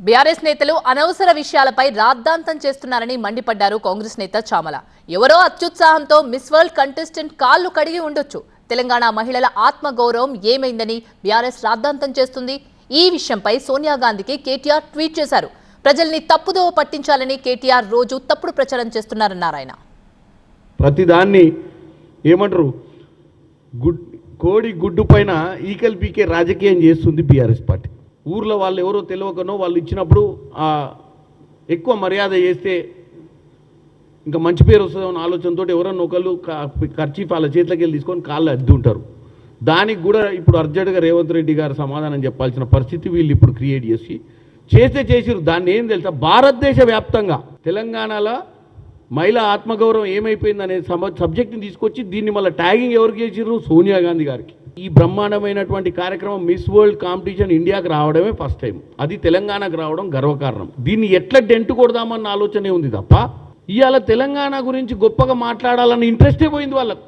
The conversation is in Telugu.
బీఆర్ఎస్ నేతలు అనవసర విషయాలపై రాద్ధాంతం చేస్తున్నారని మండిపడ్డారు కాంగ్రెస్ నేత చామల. ఎవరో అత్యుత్సాహంతో మిస్ వరల్డ్ కంటెస్టెంట్ కాళ్లు కడిగి ఉండొచ్చు. తెలంగాణ మహిళల ఆత్మగౌరవం ఏమైందని బీఆర్ఎస్ రాద్ధాంతం చేస్తుంది. ఈ విషయంపై సోనియా గాంధీకి కేటీఆర్ ట్వీట్ చేశారు. ప్రజల్ని తప్పుదోవ పట్టించాలని కేటీఆర్ రోజు తప్పుడు ప్రచారం చేస్తున్నారన్నారు ఆయన. ప్రతిదాన్ని ఏమంటారు కోడి గుడ్డు పైన ఈకల్ పీకే రాజకీయం చేస్తుంది బీఆర్ఎస్ పార్టీ. ఊర్లో వాళ్ళు ఎవరో తెలియకనో వాళ్ళు ఇచ్చినప్పుడు ఎక్కువ మర్యాద చేస్తే ఇంకా మంచి పేరు వస్తుందన్న ఆలోచనతో ఎవరన్నా ఒకళ్ళు ఖర్చీఫ్ వాళ్ళ చేతిలోకి వెళ్ళి తీసుకొని కాళ్ళు అద్దు ఉంటారు. దానికి కూడా ఇప్పుడు అర్జెంటుగా రేవంత్ రెడ్డి గారు సమాధానం చెప్పాల్సిన పరిస్థితి వీళ్ళు ఇప్పుడు క్రియేట్ చేసిరు. దాన్ని ఏం తెలుసా, భారతదేశ వ్యాప్తంగా తెలంగాణలో మహిళా ఆత్మగౌరవం ఏమైపోయింది అనే సబ్జెక్ట్ని తీసుకొచ్చి దీన్ని మళ్ళీ ట్యాగింగ్ ఎవరికి చేసిర్రు? సోనియా గాంధీ గారికి. ఈ బ్రహ్మాండమైనటువంటి కార్యక్రమం మిస్ వరల్డ్ కాంపిటీషన్ ఇండియాకి రావడమే ఫస్ట్ టైం. అది తెలంగాణకు రావడం గర్వకారణం. దీన్ని ఎట్లా డెంటు కొడదామన్న ఆలోచనే ఉంది తప్ప ఇవాళ తెలంగాణ గురించి గొప్పగా మాట్లాడాలన్న ఇంట్రెస్టే పోయింది వాళ్ళకు.